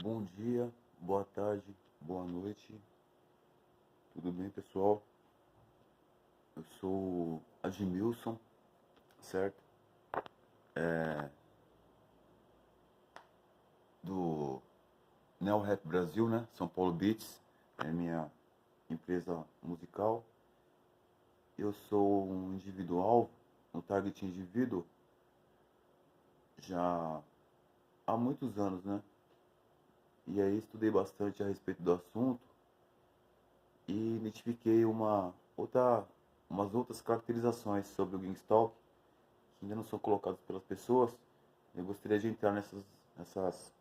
Bom dia, boa tarde, boa noite, tudo bem, pessoal? Eu sou Admilson, certo? Do Neo Rap Brasil, né? São Paulo Beats, é minha empresa musical. Eu sou um individual, um target indivíduo, já há muitos anos, né? E aí estudei bastante a respeito do assunto e identifiquei umas outras caracterizações sobre o Gangstalk que ainda não são colocadas pelas pessoas. Eu gostaria de entrar nessas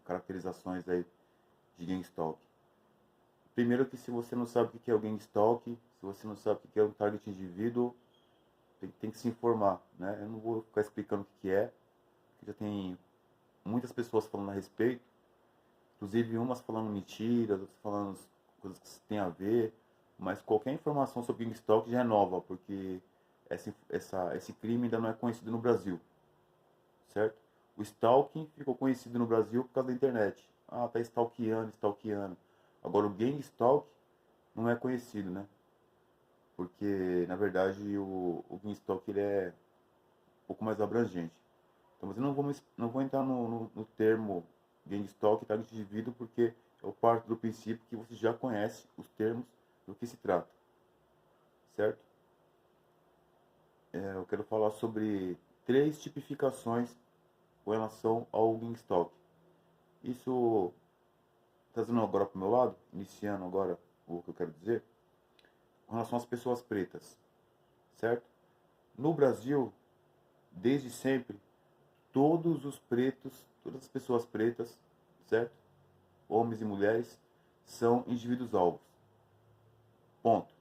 caracterizações aí de Gangstalk. Primeiro que se você não sabe o que é o Gangstalk, se você não sabe o que é um target indivíduo, tem que se informar, né? Eu não vou ficar explicando o que é, porque já tem muitas pessoas falando a respeito, inclusive umas falando mentiras, outras falando coisas que têm a ver, mas qualquer informação sobre Gangstalk já é nova, porque esse crime ainda não é conhecido no Brasil, certo? O stalking ficou conhecido no Brasil por causa da internet. Ah, tá stalkeando, stalkeando. Agora o gang stalk não é conhecido, né? Porque, na verdade, o gang stalk ele é um pouco mais abrangente. Então, mas eu não vou entrar no termo gang stalk e target indivíduo, porque eu parto do princípio que você já conhece os termos do que se trata, certo? Eu quero falar sobre três tipificações com relação ao gang stalk. Isso trazendo agora para o meu lado, iniciando agora o que eu quero dizer, com relação às pessoas pretas, certo? No Brasil, desde sempre, todos os pretos, todas as pessoas pretas, certo? Homens e mulheres, são indivíduos alvos. Ponto.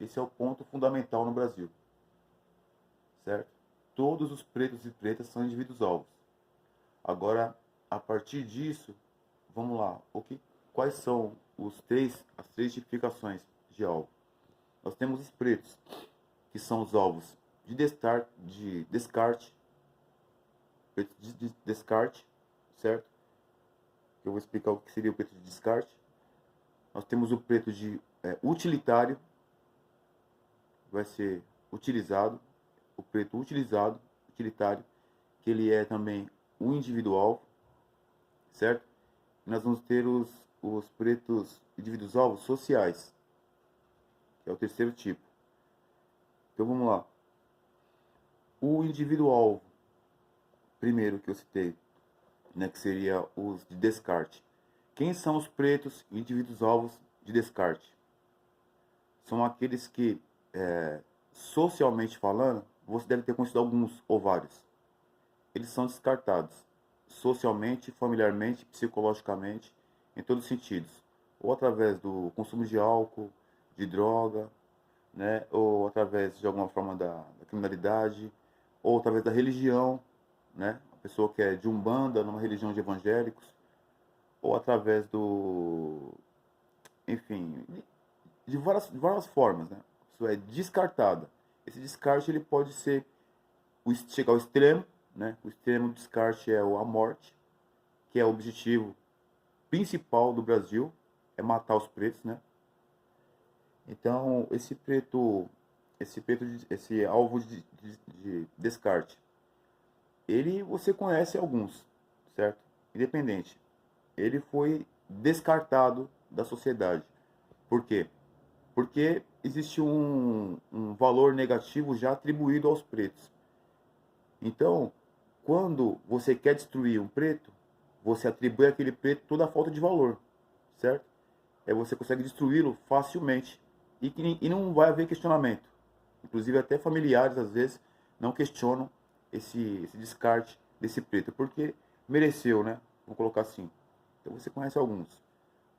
Esse é o ponto fundamental no Brasil, certo? Todos os pretos e pretas são indivíduos alvos. Agora, a partir disso, vamos lá. Quais são as três tipificações de alvo? Nós temos os pretos, que são os alvos de descarte, preto de descarte, certo? Eu vou explicar o que seria o preto de descarte. Nós temos o preto de utilitário, vai ser utilizado, o preto utilizado, utilitário, que ele é também o individual, certo? E nós vamos ter os pretos indivíduos alvos sociais, que é o terceiro tipo. Então vamos lá. O indivíduo alvo, primeiro que eu citei, né, que seria os de descarte. Quem são os pretos indivíduos alvos de descarte? São aqueles que, socialmente falando, você deve ter conhecido alguns ou vários. Eles são descartados socialmente, familiarmente, psicologicamente, em todos os sentidos. Ou através do consumo de álcool, de droga, né, ou através de alguma forma da criminalidade, ou através da religião, né, a pessoa que é de umbanda, numa religião de evangélicos, ou através enfim, de várias formas, né? A pessoa é descartada. Esse descarte ele pode chegar ao extremo, né? O extremo do descarte é a morte, que é o objetivo principal do Brasil, é matar os pretos, né? Então, esse alvo de descarte, você conhece alguns, certo? Independente. Ele foi descartado da sociedade. Por quê? Porque existe um valor negativo já atribuído aos pretos. Então, quando você quer destruir um preto, você atribui àquele preto toda a falta de valor, certo? Você consegue destruí-lo facilmente e não vai haver questionamento. Inclusive até familiares às vezes não questionam esse descarte desse preto, porque mereceu, né? Vamos colocar assim. Então você conhece alguns.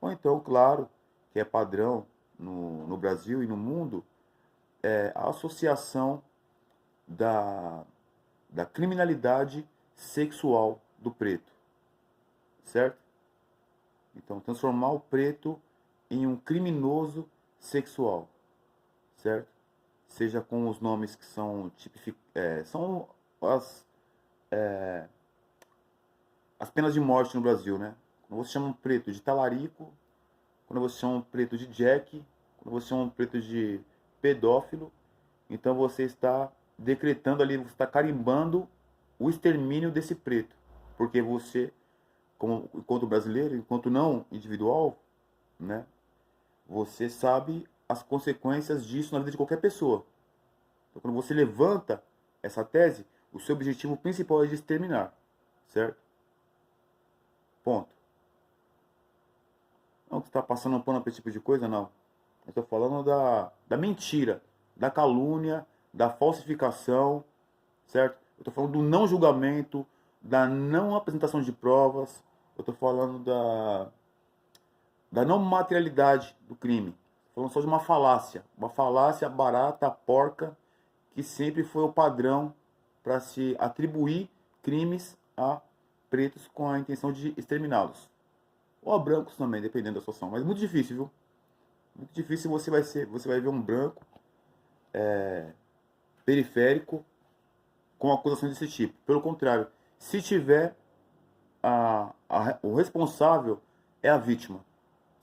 Ou então, claro, que é padrão no Brasil e no mundo, a associação da, da criminalidade sexual do preto, certo? Então, transformar o preto em um criminoso sexual, certo? Seja com os nomes que são as penas de morte no Brasil, né? Quando você chama um preto de talarico, quando você chama um preto de jack, quando você chama um preto de pedófilo, então você está decretando ali, você está carimbando o extermínio desse preto. Porque você, como, enquanto brasileiro, enquanto não individual, né, você sabe as consequências disso na vida de qualquer pessoa. Então, quando você levanta essa tese, o seu objetivo principal é de exterminar, certo? Ponto. Não que você está passando um pano para esse tipo de coisa, não. Eu estou falando da mentira, da calúnia, da falsificação, certo? Eu estou falando do não julgamento, da não apresentação de provas. Eu estou falando da não materialidade do crime. Estou falando só de uma falácia barata, porca, que sempre foi o padrão para se atribuir crimes a pretos com a intenção de exterminá-los. Ou a brancos também, dependendo da situação. Mas muito difícil, viu? Muito difícil você vai ver um branco periférico com acusação desse tipo. Pelo contrário, se tiver, o responsável é a vítima,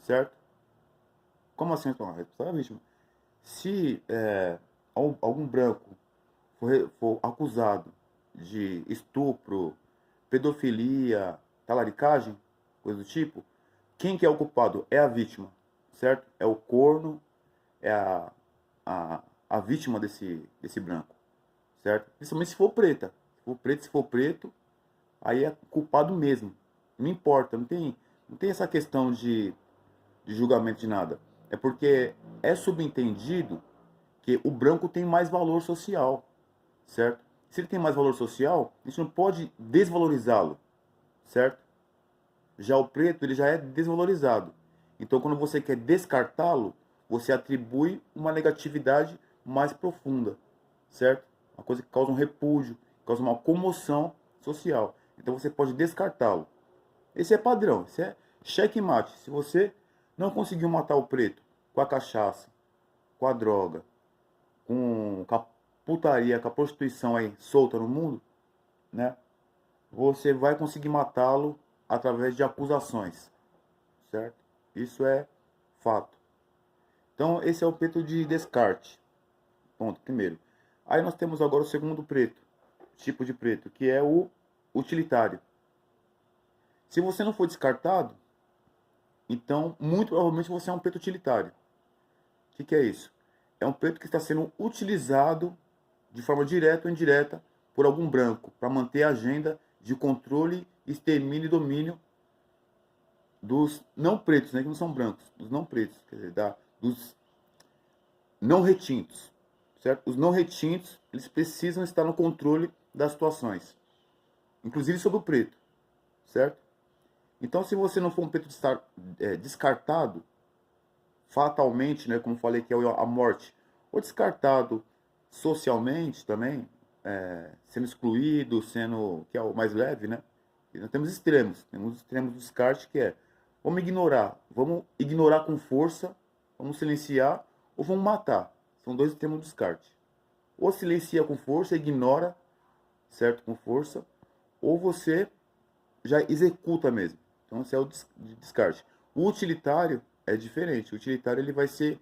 certo? Como assim? Então, a responsável é a vítima. Se algum branco for acusado de estupro, pedofilia, talaricagem, coisa do tipo, quem que é o culpado? É a vítima, certo? É o corno, é a vítima desse branco, certo? Principalmente se for preta. Se for preto, aí é culpado mesmo. Não importa, não tem essa questão de julgamento de nada. É porque é subentendido que o branco tem mais valor social, certo? Se ele tem mais valor social, a gente não pode desvalorizá-lo, certo? Já o preto, ele já é desvalorizado. Então, quando você quer descartá-lo, você atribui uma negatividade mais profunda, certo? Uma coisa que causa um repúdio, causa uma comoção social. Então, você pode descartá-lo. Esse é padrão, esse é checkmate. Se você não conseguiu matar o preto com a cachaça, com a droga, com a putaria, com a prostituição aí solta no mundo, né? Você vai conseguir matá-lo através de acusações, certo? Isso é fato. Então, esse é o preto de descarte. Ponto, primeiro. Aí nós temos agora o segundo preto, tipo de preto, que é o utilitário. Se você não for descartado, então, muito provavelmente você é um preto utilitário. O que é isso? É um preto que está sendo utilizado de forma direta ou indireta por algum branco para manter a agenda de controle, extermínio e domínio dos não pretos, né, que não são brancos, dos não pretos, quer dizer, dos não retintos, certo? Os não retintos, eles precisam estar no controle das situações, inclusive sobre o preto, certo? Então, se você não for um preto descartado, fatalmente, né, como falei que é a morte, ou descartado socialmente também, sendo excluído, que é o mais leve, né? E nós temos os extremos do descarte que é, vamos ignorar com força, vamos silenciar ou vamos matar. São dois extremos do descarte. Ou silencia com força, ignora, certo, com força, ou você já executa mesmo. Então esse é o descarte. O utilitário é diferente. O utilitário ele vai ser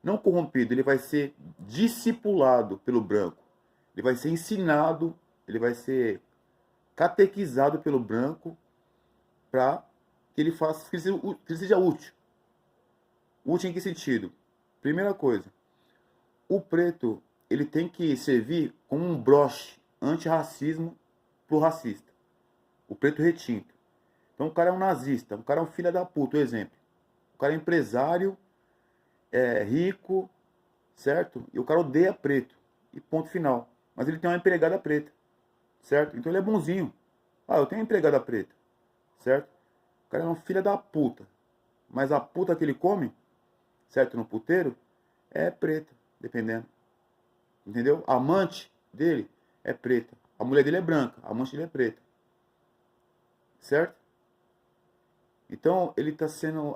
não corrompido, ele vai ser discipulado pelo branco. Ele vai ser ensinado, ele vai ser catequizado pelo branco para que ele faça que ele seja útil. Útil em que sentido? Primeira coisa, o preto ele tem que servir como um broche antirracismo pro racista. O preto retinto. Então o cara é um nazista, o cara é um filho da puta, um exemplo. O cara é empresário, é rico, certo? E o cara odeia preto. E ponto final. Mas ele tem uma empregada preta, certo? Então ele é bonzinho. Ah, eu tenho uma empregada preta, certo? O cara é um filho da puta. Mas a puta que ele come, certo? No puteiro, é preta, dependendo. Entendeu? A amante dele é preta. A mulher dele é branca, a amante dele é preta. Certo? Então ele está sendo.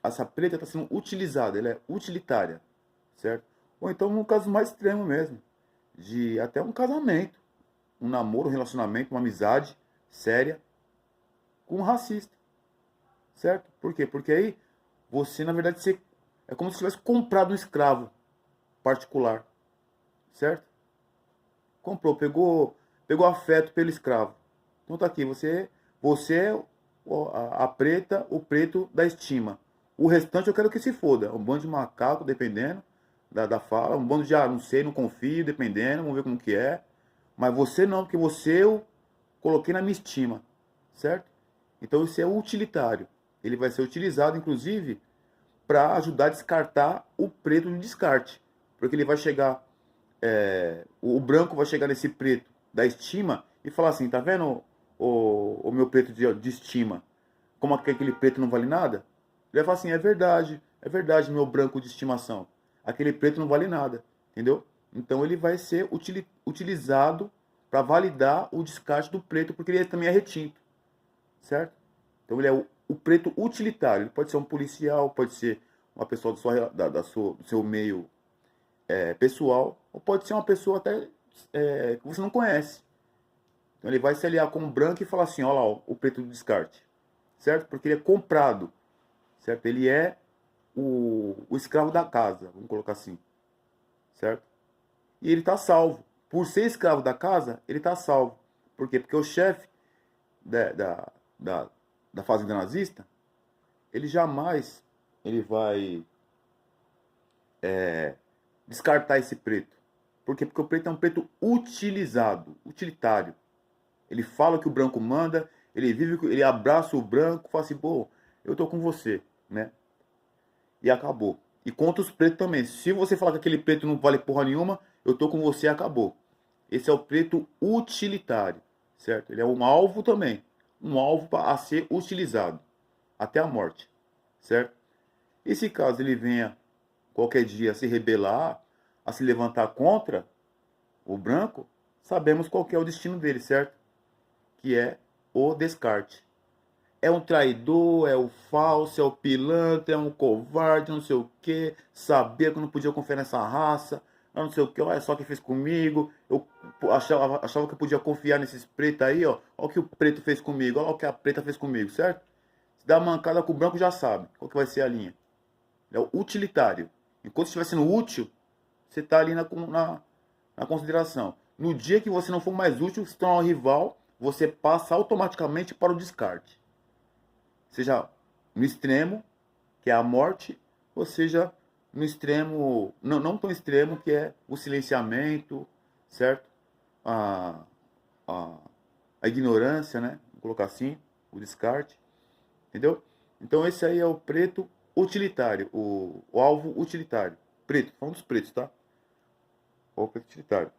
Essa preta está sendo utilizada, ela é utilitária. Certo? Ou então um caso mais extremo mesmo. De até um casamento. Um namoro, um relacionamento, uma amizade séria. com um racista, certo? Por quê? Porque aí você, na verdade, você, é como se tivesse comprado um escravo particular, certo? Comprou, pegou afeto pelo escravo. Então tá aqui, você é a preta, o preto da estima. O restante eu quero que se foda. Um bando de macaco, dependendo da fala. Um bando de, não sei, não confio, dependendo. Vamos ver como que é. Mas você não, porque você eu coloquei na minha estima. Certo? Então isso é utilitário. Ele vai ser utilizado, inclusive, para ajudar a descartar o preto do descarte. Porque ele vai chegar, o branco vai chegar nesse preto da estima e falar assim, tá vendo o meu preto de estima? Como aquele preto não vale nada? Ele vai falar assim, é verdade, meu branco de estimação. Aquele preto não vale nada, entendeu? Então ele vai ser utilizado para validar o descarte do preto, porque ele também é retinto, certo? Então ele é o preto utilitário. Ele pode ser um policial, pode ser uma pessoa do seu meio pessoal, ou pode ser uma pessoa até que você não conhece. Então ele vai se aliar com o branco e falar assim, olha lá, ó, o preto do descarte, certo? Porque ele é comprado, certo? Ele é o escravo da casa, vamos colocar assim, certo? E ele está salvo. Por ser escravo da casa, ele está salvo. Por quê? Porque o chefe da, da fazenda nazista, ele jamais ele vai descartar esse preto. Por quê? Porque o preto é um preto utilizado, utilitário. Ele fala o que o branco manda, ele abraça o branco, fala assim, pô, eu tô com você, né? E acabou. E contra os pretos também. Se você falar que aquele preto não vale porra nenhuma, eu tô com você e acabou. Esse é o preto utilitário, certo? Ele é um alvo também. Um alvo a ser utilizado até a morte, certo? E se caso ele venha qualquer dia a se rebelar, a se levantar contra o branco, sabemos qual que é o destino dele, certo? Que é o descarte. É um traidor, é o falso, é o pilantra, é um covarde, não sei o que, sabia que eu não podia confiar nessa raça, não sei o que, olha só o que fez comigo, eu achava que eu podia confiar nesses pretos aí, ó, olha o que o preto fez comigo, olha o que a preta fez comigo, certo? Se dá uma mancada com o branco, já sabe qual que vai ser a linha. É o utilitário. Enquanto estiver sendo útil, você está ali na consideração. No dia que você não for mais útil, se tornar um rival, você passa automaticamente para o descarte. Seja no extremo, que é a morte, ou seja no extremo, não tão extremo, que é o silenciamento, certo? A, a, a ignorância, né? Vou colocar assim, o descarte, entendeu? Então esse aí é o preto utilitário, o alvo utilitário. Preto, falando dos pretos, tá? O preto utilitário.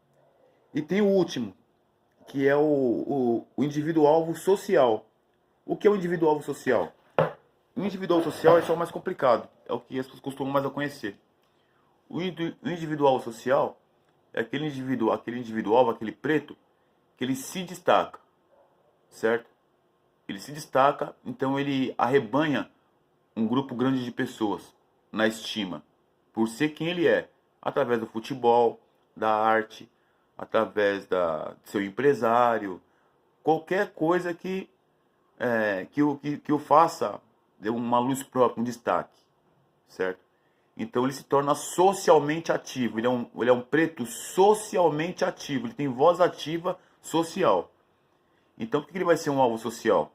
E tem o último, que é o indivíduo-alvo social. O que é o indivíduo-alvo social? O individual social é só o mais complicado, é o que as pessoas costumam mais a conhecer. O individual social é aquele individual, aquele preto, que ele se destaca, certo? Ele se destaca, então ele arrebanha um grupo grande de pessoas na estima, por ser quem ele é, através do futebol, da arte, através de seu empresário, qualquer coisa que o faça ter uma luz própria, um destaque, certo? Então ele se torna socialmente ativo, ele é um preto socialmente ativo, ele tem voz ativa social. Então por que ele vai ser um alvo social?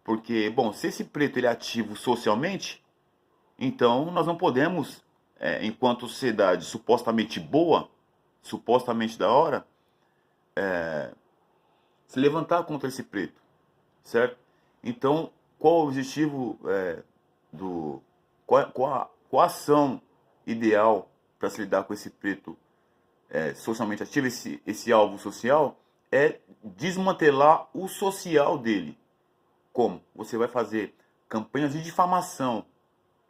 Porque, bom, se esse preto ele é ativo socialmente, então nós não podemos, enquanto sociedade supostamente boa, supostamente da hora, se levantar contra esse preto, certo? Então, qual o objetivo qual a ação ideal para se lidar com esse preto socialmente ativo, esse alvo social, é desmantelar o social dele. Como? Você vai fazer campanhas de difamação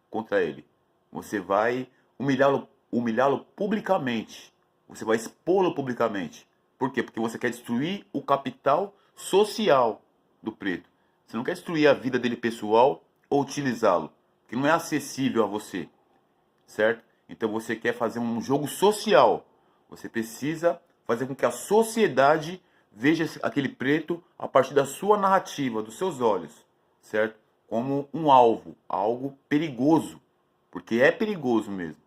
contra ele. Você vai humilhá-lo publicamente. Você vai expô-lo publicamente. Por quê? Porque você quer destruir o capital social do preto. Você não quer destruir a vida dele pessoal ou utilizá-lo, que não é acessível a você, certo? Então você quer fazer um jogo social. Você precisa fazer com que a sociedade veja aquele preto a partir da sua narrativa, dos seus olhos. certo? Como um alvo, algo perigoso, porque é perigoso mesmo.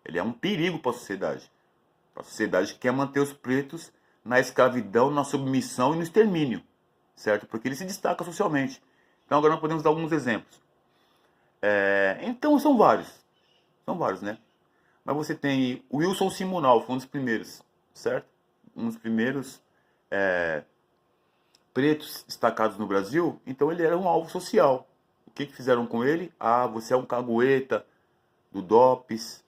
Ele é um perigo para a sociedade que quer manter os pretos na escravidão, na submissão e no extermínio, certo? Porque ele se destaca socialmente. Então agora nós podemos dar alguns exemplos. Então são vários, né? Mas você tem o Wilson Simonal, foi um dos primeiros, certo? Um dos primeiros pretos destacados no Brasil. Então ele era um alvo social. O que fizeram com ele? Ah, você é um cagueta do DOPS,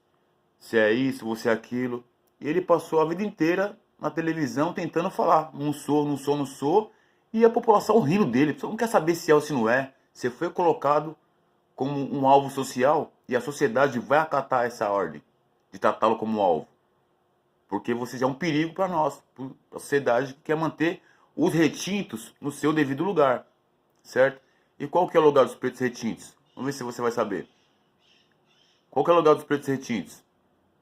se é isso, você é aquilo. E ele passou a vida inteira na televisão tentando falar, não sou, não sou, não sou. E a população rindo dele, você não quer saber se é ou se não é. Você foi colocado como um alvo social e a sociedade vai acatar essa ordem de tratá-lo como um alvo. Porque você já é um perigo para nós, para a sociedade que quer manter os retintos no seu devido lugar, certo? E qual que é o lugar dos pretos retintos? Vamos ver se você vai saber. Qual que é o lugar dos pretos retintos?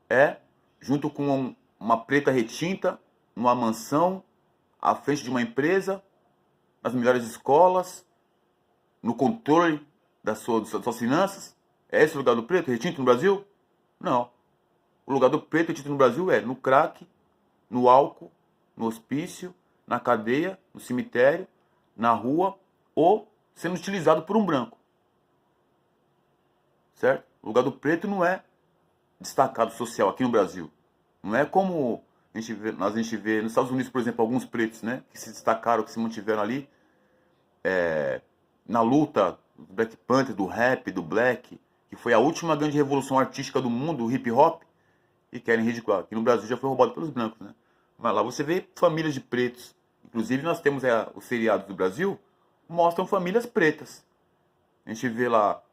É junto com uma preta retinta, numa mansão, à frente de uma empresa, nas melhores escolas, no controle das suas finanças. É esse o lugar do preto retinto no Brasil? Não. O lugar do preto retinto no Brasil é no crack, no álcool, no hospício, na cadeia, no cemitério, na rua ou sendo utilizado por um branco. Certo? O lugar do preto não é destacado social aqui no Brasil. Não é como a gente vê nos Estados Unidos, por exemplo, alguns pretos, né, que se destacaram, que se mantiveram ali na luta do Black Panther, do rap, do black, que foi a última grande revolução artística do mundo, o hip hop, e querem ridicularizar. Aqui no Brasil já foi roubado pelos brancos, né? Mas lá você vê famílias de pretos. Inclusive nós temos os seriados do Brasil, mostram famílias pretas. A gente vê lá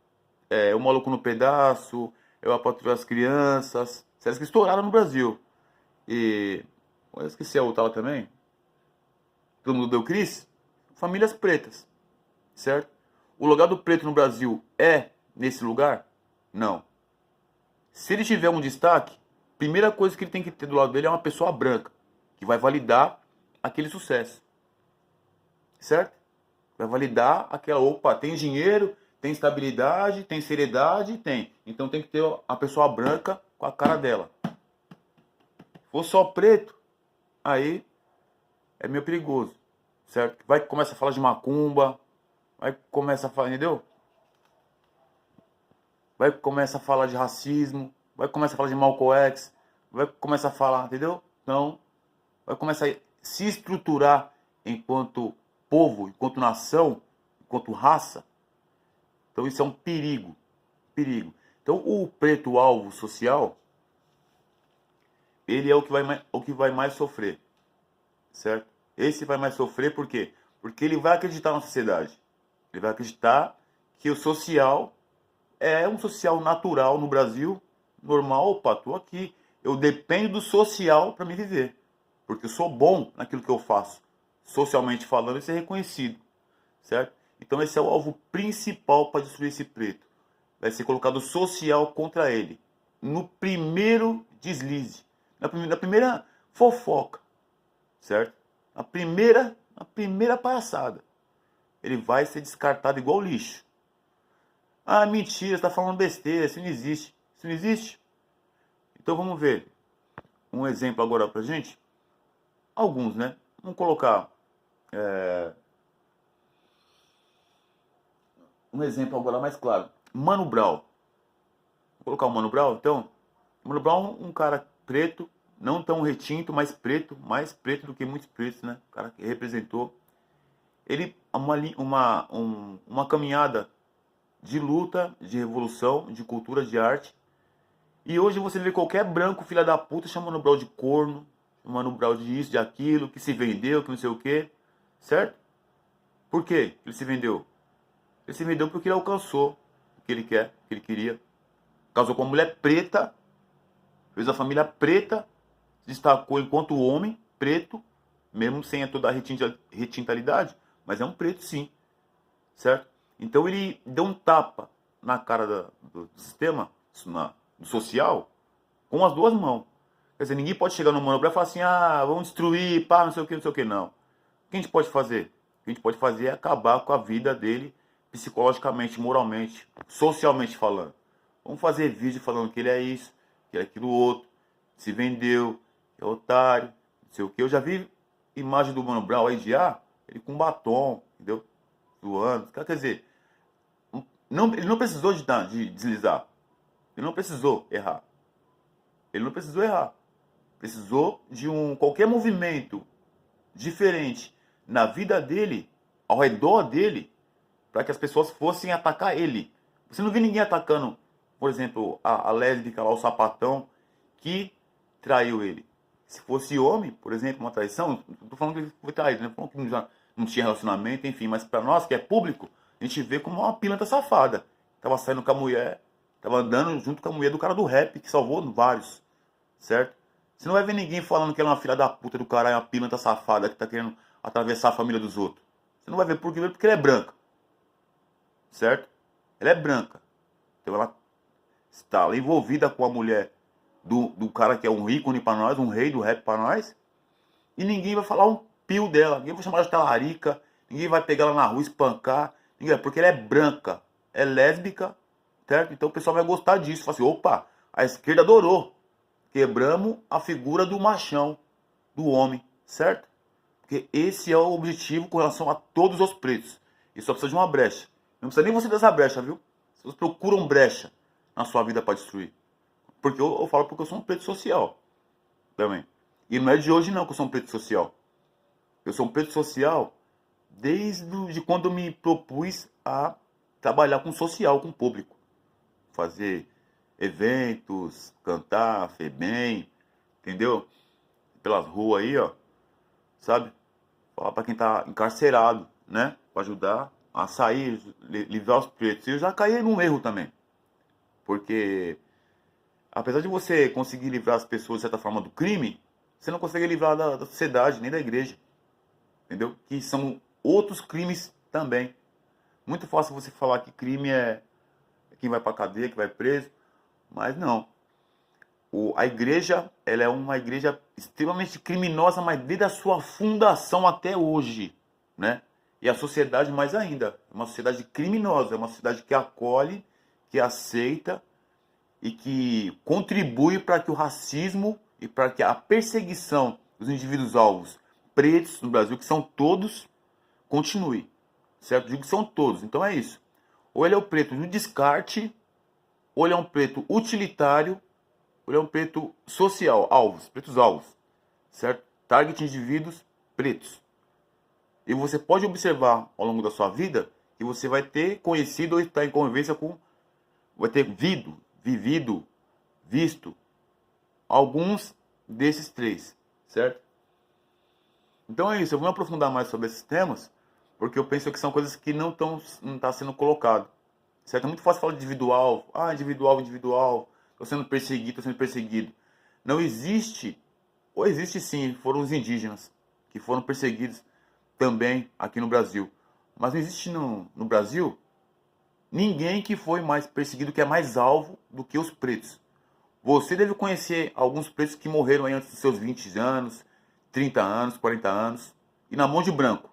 O Maluco no Pedaço, Eu, a Patroa das Crianças, séries que estouraram no Brasil. E eu esqueci a outra lá também. Todo Mundo Deu Cris. Famílias pretas, certo? O lugar do preto no Brasil é nesse lugar? Não. Se ele tiver um destaque, a primeira coisa que ele tem que ter do lado dele é uma pessoa branca, que vai validar aquele sucesso. Certo? Vai validar aquela, opa, tem dinheiro, tem estabilidade, tem seriedade, tem. Então tem que ter a pessoa branca com a cara dela. Se for só preto, aí é meio perigoso, certo? Vai que começa a falar de macumba, vai que começa a falar, entendeu? Vai que começa a falar de racismo, vai que começa a falar de Malcolm X, vai que começa a falar, entendeu? Então, vai começar a se estruturar enquanto povo, enquanto nação, enquanto raça. Então isso é um perigo, perigo. Então o preto alvo social, ele é o que vai mais sofrer, certo? Esse vai mais sofrer por quê? Porque ele vai acreditar na sociedade. Ele vai acreditar que o social é um social natural no Brasil, normal, opa, tô aqui. Eu dependo do social para me viver. Porque eu sou bom naquilo que eu faço. Socialmente falando, isso é reconhecido, certo? Então esse é o alvo principal para destruir esse preto. Vai ser colocado social contra ele. No primeiro deslize. Na primeira fofoca. Certo? Na primeira palhaçada. Ele vai ser descartado igual lixo. Ah, mentira, você está falando besteira, isso não existe. Isso não existe? Então vamos ver um exemplo agora pra gente. Alguns, né? Vamos colocar um exemplo agora mais claro. Mano Brown. Vou colocar o Mano Brown, então. Mano Brown, um cara preto, não tão retinto, mas preto, mais preto do que muitos pretos, né? O cara que representou. Ele, uma caminhada de luta, de revolução, de cultura, de arte. E hoje você vê qualquer branco, filha da puta, chamando o Brown de corno, chamando o Brown de isso, de aquilo, que se vendeu, que não sei o quê. Certo? Por quê ele se vendeu? Ele se vendeu porque ele alcançou o que ele quer, o que ele queria. Casou com uma mulher preta, fez a família preta, se destacou enquanto homem preto, mesmo sem toda a retintalidade, mas é um preto sim, certo? Então ele deu um tapa na cara do sistema, do social, com as duas mãos. Quer dizer, ninguém pode chegar no Mano Brown e falar assim, ah, vamos destruir, pá, não sei o que, não. O que a gente pode fazer? O que a gente pode fazer é acabar com a vida dele psicologicamente, moralmente, socialmente falando. Vamos fazer vídeo falando que ele é isso, que ele é aquilo outro, se vendeu, que é otário, não sei o que. Eu já vi imagem do Mano Brown aí de ele com batom, entendeu? Zoando. Quer dizer, não, ele não precisou de deslizar. Ele não precisou errar. Ele não precisou errar. Precisou de qualquer movimento diferente na vida dele, ao redor dele, para que as pessoas fossem atacar ele. Você não viu ninguém atacando, por exemplo, a lésbica lá, o sapatão, que traiu ele. Se fosse homem, por exemplo, uma traição, não estou falando que ele foi traído, né? Falando que já não tinha relacionamento, enfim, mas para nós que é público, a gente vê como uma pilantra safada. Tava saindo com a mulher, tava andando junto com a mulher do cara do rap, que salvou vários, certo? Você não vai ver ninguém falando que ela é uma filha da puta do cara, é uma pilantra safada que tá querendo atravessar a família dos outros. Você não vai ver por quê? Porque ela é branca, certo? Ela é branca. Então ela está envolvida com a mulher do cara que é um ícone para nós, um rei do rap para nós, e ninguém vai falar um pio dela, ninguém vai chamar ela de talarica, ninguém vai pegar ela na rua, espancar, ninguém, porque ela é branca, é lésbica, certo? Então o pessoal vai gostar disso, fala assim, opa, a esquerda adorou, quebramos a figura do machão, do homem, certo? Porque esse é o objetivo com relação a todos os pretos, e só precisa de uma brecha, não precisa nem você dessa brecha, viu? Vocês procuram brecha na sua vida para destruir. Porque eu falo porque eu sou um preto social também. E não é de hoje não que eu sou um preto social. Eu sou um preto social desde quando eu me propus a trabalhar com social, com o público. Fazer eventos, cantar, FEBEM, entendeu? Pelas ruas aí, ó. Sabe? Falar para quem tá encarcerado, né? Para ajudar a sair, livrar os pretos. E eu já caí num erro também. Porque apesar de você conseguir livrar as pessoas, de certa forma, do crime, você não consegue livrar da sociedade, nem da igreja. Entendeu? Que são outros crimes também. Muito fácil você falar que crime é quem vai pra cadeia, que vai preso. Mas não. A igreja, ela é uma igreja extremamente criminosa, mas desde a sua fundação até hoje. Né? E a sociedade mais ainda. É uma sociedade criminosa, é uma sociedade que acolhe, que aceita e que contribui para que o racismo e para que a perseguição dos indivíduos alvos pretos no Brasil, que são todos, continue. Certo? Digo que são todos. Então é isso. Ou ele é o preto no descarte, ou ele é um preto utilitário, ou ele é um preto social, alvos, pretos alvos. Certo? Target indivíduos pretos. E você pode observar ao longo da sua vida que você vai ter conhecido ou estar em convivência com, vai ter vivido, visto alguns desses três, certo? Então é isso, eu vou me aprofundar mais sobre esses temas, porque eu penso que são coisas que não tá sendo colocado, certo? É muito fácil falar de individual, individual, tô sendo perseguido. Não existe, ou existe sim, foram os indígenas que foram perseguidos também aqui no Brasil. Mas não existe no Brasil ninguém que foi mais perseguido, que é mais alvo do que os pretos. Você deve conhecer alguns pretos que morreram aí antes dos seus 20 anos, 30 anos, 40 anos, e na mão de branco.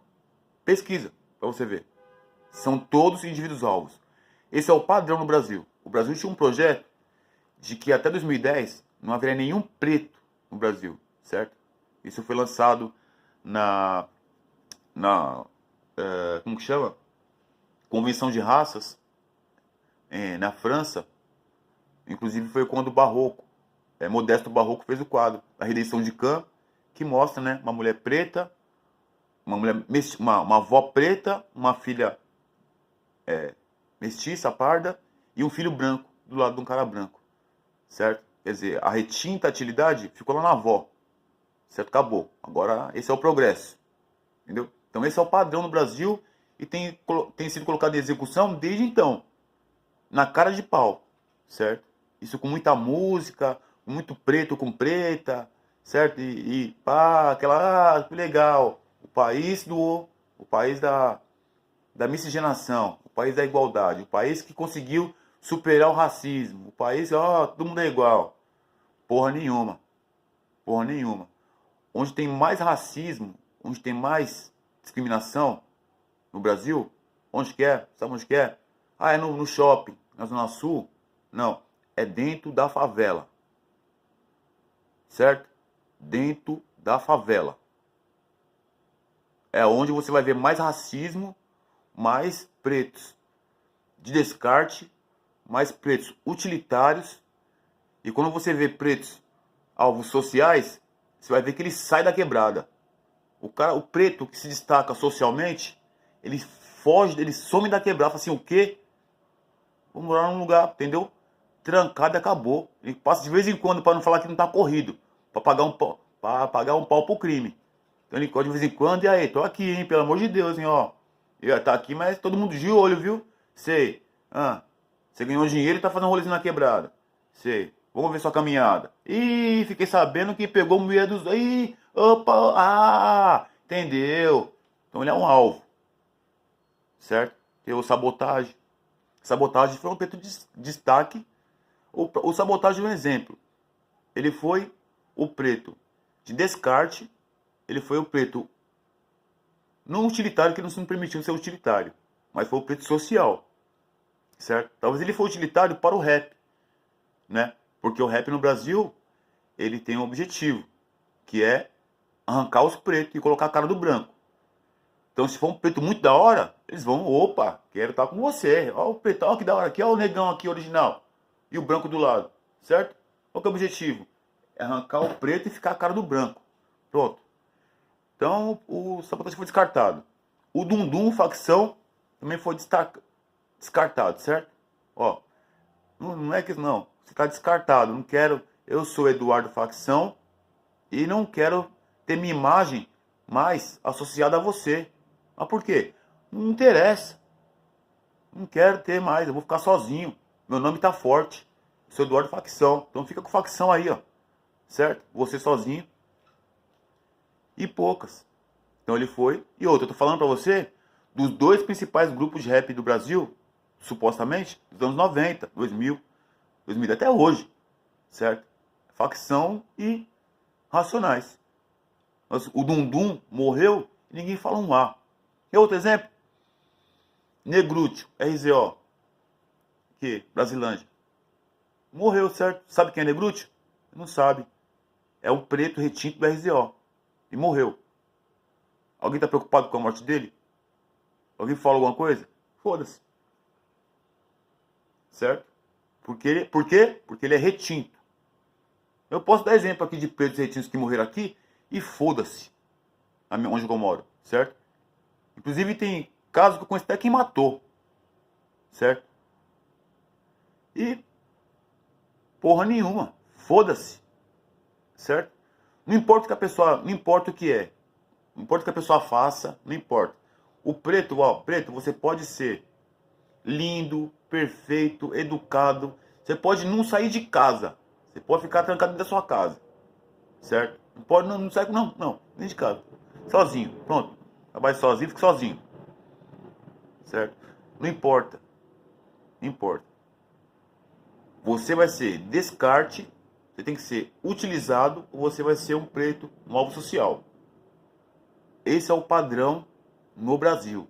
Pesquisa, para você ver. São todos indivíduos alvos. Esse é o padrão no Brasil. O Brasil tinha um projeto de que até 2010 não haveria nenhum preto no Brasil, certo? Isso foi lançado como que chama? Convenção de Raças, na França. Inclusive foi quando o Barroco, Modesto Barroco, fez o quadro A Redenção de Cã, que mostra, né, uma mulher preta, uma avó preta, uma filha mestiça, parda, e um filho branco, do lado de um cara branco, certo? Quer dizer, a retintatilidade ficou lá na avó, certo? Acabou. Agora, esse é o progresso, entendeu? Então esse é o padrão no Brasil e tem sido colocado em execução desde então, na cara de pau, certo? Isso com muita música, muito preto com preta, certo? E pá, aquela, que legal, o país da miscigenação, o país da igualdade, o país que conseguiu superar o racismo, o país, ó, todo mundo é igual. Porra nenhuma, porra nenhuma. Onde tem mais racismo, onde tem mais discriminação no Brasil, Onde que é? Sabe onde que é? Ah, é no shopping, na Zona Sul? Não, é dentro da favela. Certo? Dentro da favela. É onde você vai ver mais racismo, mais pretos de descarte, mais pretos utilitários. E quando você vê pretos alvos sociais, você vai ver que ele sai da quebrada. O preto que se destaca socialmente, ele foge, ele some da quebrada, fala assim, o quê? Vou morar num lugar, entendeu? Trancado e acabou. Ele passa de vez em quando para não falar que não tá corrido, para pagar um pau pro crime. Então ele corre de vez em quando, e aí, tô aqui, hein, pelo amor de Deus, hein, ó. Eu tá aqui, mas todo mundo de olho, viu? Sei. Ah, você ganhou dinheiro e tá fazendo um rolezinho na quebrada. Sei. Vamos ver sua caminhada. Ih, fiquei sabendo que pegou mulher dos... Ih, opa, entendeu. Então ele é um alvo. Certo? Tem o sabotagem. Sabotagem foi um preto de destaque. O sabotagem é um exemplo. Ele foi o preto de descarte. Ele foi o preto não utilitário, que não se permitiu ser utilitário. Mas foi o preto social. Certo? Talvez ele foi utilitário para o rap. Né? Porque o rap no Brasil, ele tem um objetivo, que é arrancar os pretos e colocar a cara do branco. Então, se for um preto muito da hora, eles vão, opa, quero estar com você. Olha o preto, olha que da hora aqui, olha o negão aqui original. E o branco do lado, certo? Qual que é o objetivo? É arrancar o preto e ficar a cara do branco. Pronto. Então, o sabotagem foi descartado. O Dundum, facção, também foi descartado, certo? Ó, não é que não, você está descartado, não quero, eu sou Eduardo Facção e não quero ter minha imagem mais associada a você. Mas por quê? Não interessa, não quero ter mais, eu vou ficar sozinho, meu nome está forte, eu sou Eduardo Facção, então fica com facção aí, ó, certo? Você sozinho e poucas. Então ele foi, e outra, eu tô falando pra você dos dois principais grupos de rap do Brasil, supostamente, dos anos 90, 2000 até hoje, certo? Facção e Racionais. O Dundum morreu e ninguém fala um A. E outro exemplo? Negrúcio, RZO, que Brasilândia. Morreu, certo? Sabe quem é Negrúcio? Não sabe. É o preto retinto do RZO. E morreu. Alguém tá preocupado com a morte dele? Alguém fala alguma coisa? Foda-se. Certo? Por quê? Porque ele é retinto. Eu posso dar exemplo aqui de pretos retintos que morreram aqui e foda-se onde eu moro, certo? Inclusive tem casos que eu conheço até quem matou, certo? E porra nenhuma, foda-se, certo? Não importa o que a pessoa, não importa o que é, não importa o que a pessoa faça, não importa. O preto, ó, preto, você pode ser lindo, perfeito, educado, você pode não sair de casa. Você pode ficar trancado dentro da sua casa. Certo? Não pode, não sai, não, dentro de casa. Sozinho, pronto. Trabalhe sozinho, fique sozinho. Certo? Não importa. Não importa. Você vai ser descarte, você tem que ser utilizado, ou você vai ser um preto, um alvo social. Esse é o padrão no Brasil.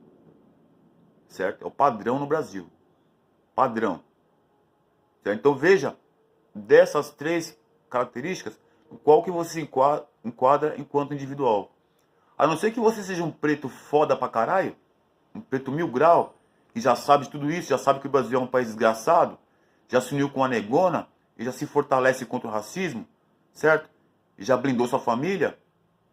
Certo? É o padrão no Brasil. Padrão. Certo? Então veja, dessas três características, qual que você enquadra enquanto individual. A não ser que você seja um preto foda pra caralho, um preto 1000 grau, que já sabe de tudo isso, já sabe que o Brasil é um país desgraçado, já se uniu com a negona, e já se fortalece contra o racismo, certo? E já blindou sua família,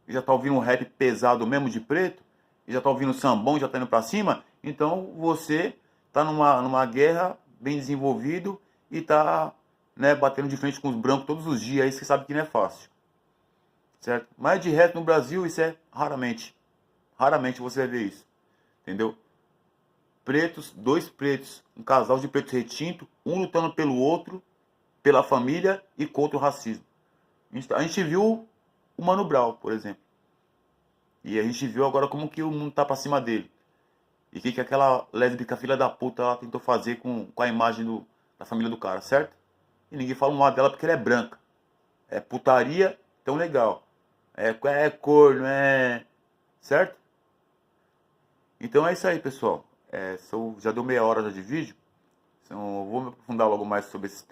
e já tá ouvindo um rap pesado mesmo de preto, e já tá ouvindo sambão, já tá indo pra cima, então você tá numa guerra bem desenvolvido e tá, né, batendo de frente com os brancos todos os dias, aí você sabe que não é fácil. Certo? Mas de reto no Brasil isso é raramente. Raramente você vai ver isso. Entendeu? Pretos, dois pretos, um casal de pretos retinto, um lutando pelo outro, pela família e contra o racismo. A gente viu o Mano Brown, por exemplo. E a gente viu agora como que o mundo tá pra cima dele. E o que aquela lésbica filha da puta ela tentou fazer com a imagem da família do cara, certo? E ninguém fala mal dela porque ela é branca. É putaria, tão legal. É corno, é... Certo? Então é isso aí, pessoal. já deu meia hora já de vídeo, então eu vou me aprofundar logo mais sobre esse